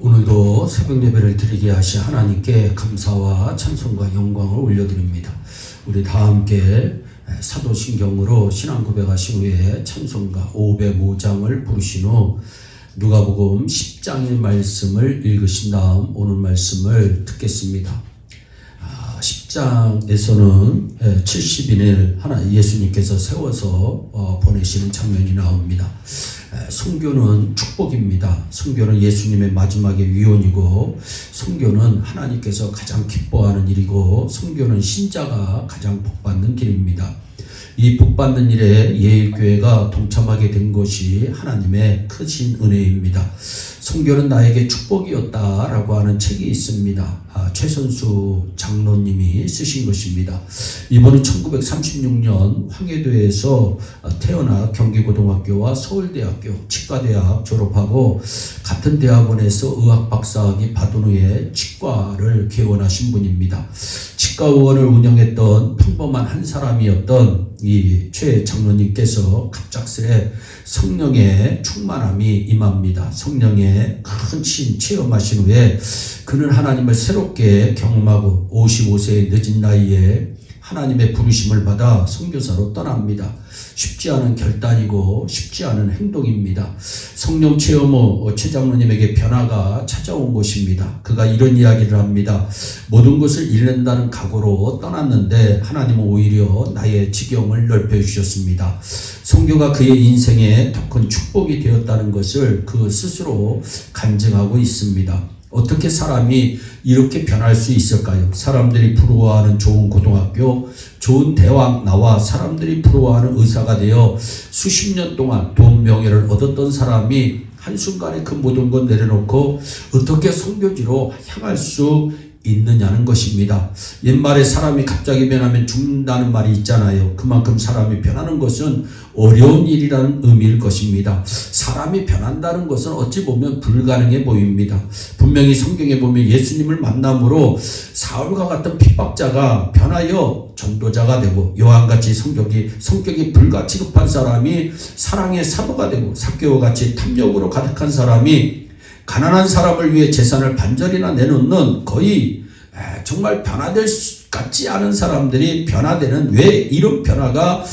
오늘도 새벽 예배를 드리게 하신 하나님께 감사와 찬송과 영광을 올려드립니다. 우리 다 함께 사도신경으로 신앙 고백하신 후에 찬송가 505장을 부르신 후 누가복음 10장의 말씀을 읽으신 다음 오늘 말씀을 듣겠습니다. 10장에서는 70인을 예수님께서 세워서 보내시는 장면이 나옵니다. 선교는 축복입니다. 선교는 예수님의 마지막의 위원이고, 선교는 하나님께서 가장 기뻐하는 일이고, 선교는 신자가 가장 복받는 길입니다. 이 복받는 일에 예일교회가 동참하게 된 것이 하나님의 크신 은혜입니다. 선교는 나에게 축복이었다라고 하는 책이 있습니다. 최선수 장로님이 쓰신 것입니다. 이분은 1936년 황해도에서 태어나 경기고등학교와 서울대학교 치과대학 졸업하고 같은 대학원에서 의학 박사학위 받은 후에 치과를 개원하신 분입니다. 치과의원을 운영했던 평범한 한 사람이었던 이 최 장로님께서 갑작스레 성령의 충만함이 임합니다. 성령의 큰 신 체험하신 후에 그는 하나님을 새롭게 경험하고 55세의 늦은 나이에 하나님의 부르심을 받아 선교사로 떠납니다. 쉽지 않은 결단이고 쉽지 않은 행동입니다. 성령 체험 후 최 장로님에게 변화가 찾아온 것입니다. 그가 이런 이야기를 합니다. 모든 것을 잃는다는 각오로 떠났는데 하나님은 오히려 나의 지경을 넓혀주셨습니다. 선교가 그의 인생에 더 큰 축복이 되었다는 것을 그 스스로 간증하고 있습니다. 어떻게 사람이 이렇게 변할 수 있을까요? 사람들이 부러워하는 좋은 고등학교, 좋은 대학 나와 사람들이 부러워하는 의사가 되어 수십 년 동안 돈 명예를 얻었던 사람이 한순간에 그 모든 것 내려놓고 어떻게 선교지로 향할 수 있느냐는 것입니다. 옛말에 사람이 갑자기 변하면 죽는다는 말이 있잖아요. 그만큼 사람이 변하는 것은 어려운 일이라는 의미일 것입니다. 사람이 변한다는 것은 어찌 보면 불가능해 보입니다. 분명히 성경에 보면 예수님을 만남으로 사울과 같은 핍박자가 변하여 전도자가 되고, 요한같이 성격이 불가치급한 사람이 사랑의 사도가 되고, 삭개오와 같이 탐욕으로 가득한 사람이 가난한 사람을 위해 재산을 반절이나 내놓는 거의 정말 변화될 수 같지 않은 사람들이 변화되는, 왜 이런 변화가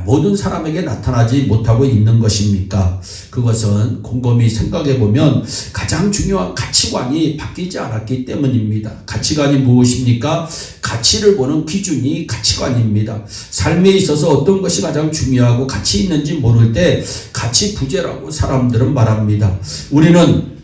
모든 사람에게 나타나지 못하고 있는 것입니까? 그것은 곰곰이 생각해 보면 가장 중요한 가치관이 바뀌지 않았기 때문입니다. 가치관이 무엇입니까? 가치를 보는 기준이 가치관입니다. 삶에 있어서 어떤 것이 가장 중요하고 가치 있는지 모를 때 가치 부재라고 사람들은 말합니다. 우리는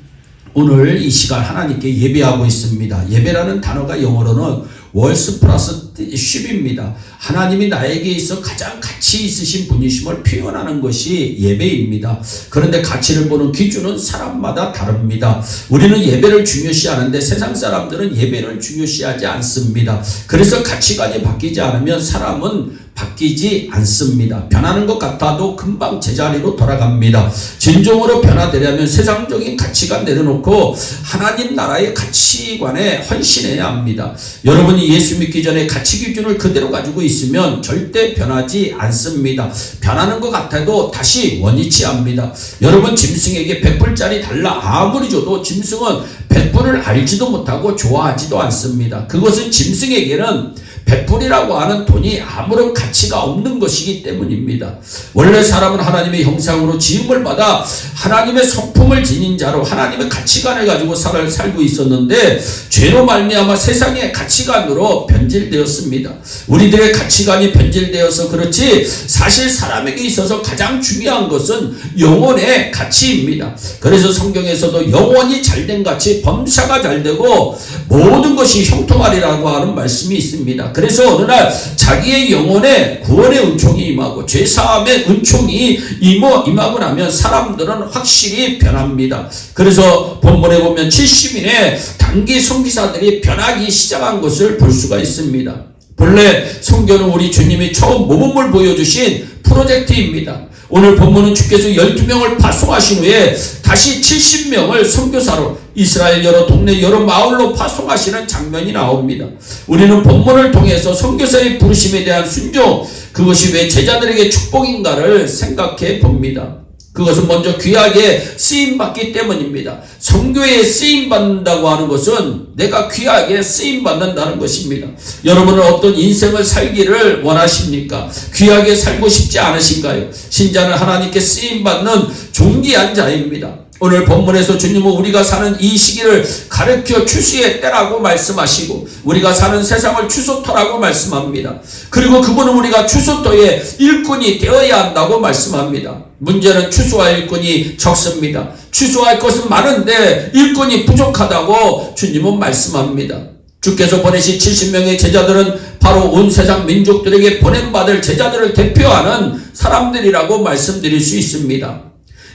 오늘 이 시간 하나님께 예배하고 있습니다. 예배라는 단어가 영어로는 월스 플러스 쉽입니다. 하나님이 나에게 있어 가장 가치 있으신 분이심을 표현하는 것이 예배입니다. 그런데 가치를 보는 기준은 사람마다 다릅니다. 우리는 예배를 중요시하는데 세상 사람들은 예배를 중요시하지 않습니다. 그래서 가치관이 바뀌지 않으면 사람은 바뀌지 않습니다. 변하는 것 같아도 금방 제자리로 돌아갑니다. 진정으로 변화되려면 세상적인 가치관 내려놓고 하나님 나라의 가치관에 헌신해야 합니다. 여러분이 예수 믿기 전에 가치 기준을 그대로 가지고 있으면 절대 변하지 않습니다. 변하는 것 같아도 다시 원위치 합니다. 여러분, 짐승에게 100불짜리 달라 아무리 줘도 짐승은 100불을 알지도 못하고 좋아하지도 않습니다. 그것은 짐승에게는 100불이라고 하는 돈이 아무런 가치가 없는 것이기 때문입니다. 원래 사람은 하나님의 형상으로 지음을 받아 하나님의 성품을 지닌 자로 하나님의 가치관을 가지고 살고 있었는데 죄로 말미암아 세상의 가치관으로 변질되었습니다. 우리들의 가치관이 변질되어서 그렇지 사실 사람에게 있어서 가장 중요한 것은 영혼의 가치입니다. 그래서 성경에서도 영혼이 잘된 같이 범사가 잘되고 모든 것이 형통하리라고 하는 말씀이 있습니다. 그래서 어느 날 자기의 영혼에 구원의 은총이 임하고 죄사함의 은총이 임하고 나면 사람들은 확실히 변합니다. 그래서 본문에 보면 70인의 단기 선기사들이 변하기 시작한 것을 볼 수가 있습니다. 본래 선교는 우리 주님이 처음 모범을 보여주신 프로젝트입니다. 오늘 본문은 주께서 12명을 파송하신 후에 다시 70명을 선교사로 이스라엘 여러 동네 여러 마을로 파송하시는 장면이 나옵니다. 우리는 본문을 통해서 선교사의 부르심에 대한 순종, 그것이 왜 제자들에게 축복인가를 생각해 봅니다. 그것은 먼저 귀하게 쓰임받기 때문입니다. 선교에 쓰임받는다고 하는 것은 내가 귀하게 쓰임받는다는 것입니다. 여러분은 어떤 인생을 살기를 원하십니까? 귀하게 살고 싶지 않으신가요? 신자는 하나님께 쓰임받는 존귀한 자입니다. 오늘 본문에서 주님은 우리가 사는 이 시기를 가르쳐 추수의 때라고 말씀하시고 우리가 사는 세상을 추수터라고 말씀합니다. 그리고 그분은 우리가 추수터의 일꾼이 되어야 한다고 말씀합니다. 문제는 추수할 일꾼이 적습니다. 추수할 것은 많은데 일꾼이 부족하다고 주님은 말씀합니다. 주께서 보내신 70명의 제자들은 바로 온 세상 민족들에게 보냄받을 제자들을 대표하는 사람들이라고 말씀드릴 수 있습니다.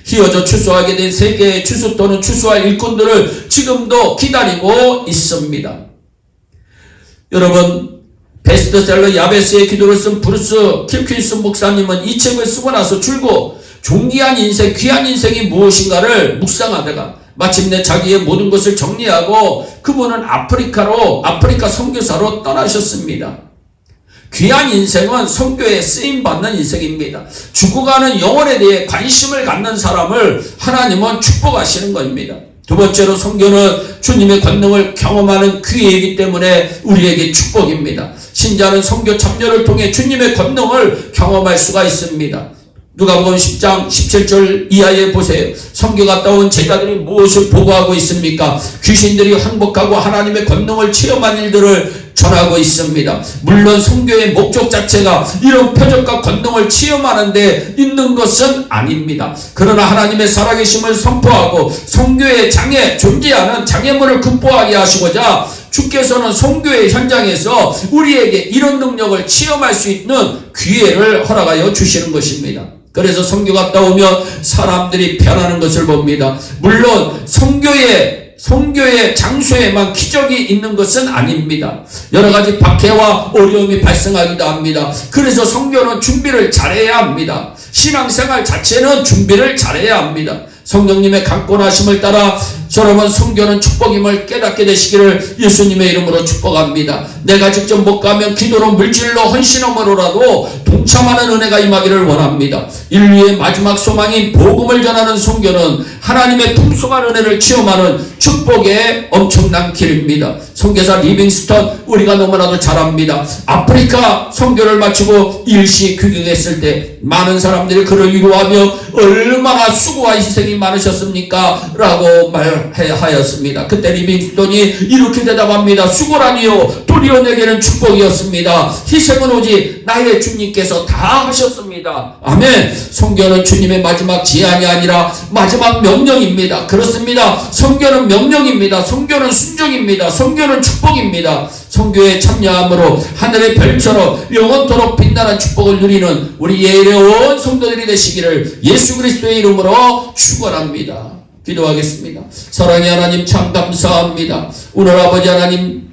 휘어져 추수하게 된 세계의 추수터는 추수할 일꾼들을 지금도 기다리고 있습니다. 여러분, 베스트셀러 야베스의 기도를 쓴 브루스 킬킨스 목사님은 이 책을 쓰고 나서 줄곧 존귀한 인생, 귀한 인생이 무엇인가를 묵상하다가 마침내 자기의 모든 것을 정리하고 그분은 아프리카 선교사로 떠나셨습니다. 귀한 인생은 선교에 쓰임받는 인생입니다. 죽어가는 영혼에 대해 관심을 갖는 사람을 하나님은 축복하시는 겁니다. 두 번째로 선교는 주님의 권능을 경험하는 기회이기 때문에 우리에게 축복입니다. 신자는 선교 참여를 통해 주님의 권능을 경험할 수가 있습니다. 누가복음 10장 17절 이하에 보세요. 선교 갔다 온 제자들이 무엇을 보고하고 있습니까? 귀신들이 항복하고 하나님의 권능을 체험한 일들을 전하고 있습니다. 물론 선교의 목적 자체가 이런 표적과 권능을 체험하는 데 있는 것은 아닙니다. 그러나 하나님의 살아계심을 선포하고 선교의 장에 존재하는 장애물을 극복하게 하시고자 주께서는 선교의 현장에서 우리에게 이런 능력을 체험할 수 있는 기회를 허락하여 주시는 것입니다. 그래서 선교 갔다 오면 사람들이 변하는 것을 봅니다. 물론 선교의 장소에만 기적이 있는 것은 아닙니다. 여러 가지 박해와 어려움이 발생하기도 합니다. 그래서 선교는 준비를 잘해야 합니다. 신앙생활 자체는 준비를 잘해야 합니다. 성령님의 강권하심을 따라 여러분 선교는 축복임을 깨닫게 되시기를 예수님의 이름으로 축복합니다. 내가 직접 못 가면 기도로 물질로 헌신함으로라도 동참하는 은혜가 임하기를 원합니다. 인류의 마지막 소망인 복음을 전하는 선교는 하나님의 풍성한 은혜를 체험하는 축복의 엄청난 길입니다. 선교사 리빙스턴 우리가 너무나도 잘 압니다. 아프리카 선교를 마치고 일시 귀국했을 때 많은 사람들이 그를 위로하며 얼마나 수고와 희생이 많으셨습니까? 라고 말하였습니다. 그때 리빙스턴이 이렇게 대답합니다. 수고라니요 도리어 내게는 축복이었습니다. 희생은 오직 나의 주님께서 다 하셨습니다. 아멘. 선교는 주님의 마지막 제안이 아니라 마지막 명령입니다. 그렇습니다. 선교는 명령입니다. 선교는 순종입니다. 선교는 축복입니다. 선교에 참여함으로 하늘의 별처럼 영원토록 빛나는 축복을 누리는 우리 예일의 온 성도들이 되시기를 예수 그리스도의 이름으로 축원합니다. 기도하겠습니다. 사랑의 하나님 참 감사합니다. 오늘 아버지 하나님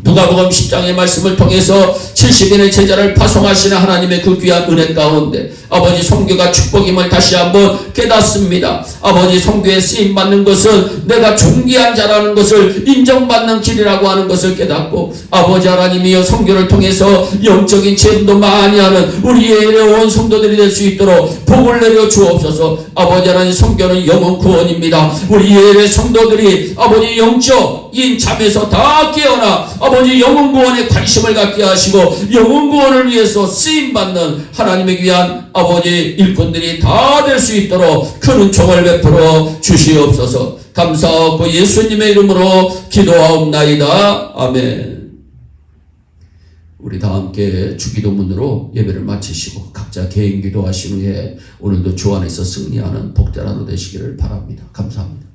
누가복음 10장의 말씀을 통해서 70인의 제자를 파송하시는 하나님의 그 귀한 은혜 가운데 아버지 선교가 축복임을 다시 한번 깨닫습니다. 아버지 선교에 쓰임받는 것은 내가 존귀한 자라는 것을 인정받는 길이라고 하는 것을 깨닫고 아버지 하나님이여 선교를 통해서 영적인 체험도 많이 하는 우리의 온 성도들이 될 수 있도록 복을 내려 주옵소서. 아버지 하나님 선교는 영혼 구원입니다. 우리의 성도들이 아버지 영적인 잠에서 다 깨어나 아버지 영혼 구원에 관심을 갖게 하시고 영혼 구원을 위해서 쓰임받는 하나님의 귀한 아버지 일꾼들이 다 될 수 있도록 큰 은총을 베풀어 주시옵소서. 감사하고 예수님의 이름으로 기도하옵나이다. 아멘. 우리 다 함께 주기도문으로 예배를 마치시고 각자 개인 기도하신 후에 오늘도 주 안에서 승리하는 복된 하루 되시기를 바랍니다. 감사합니다.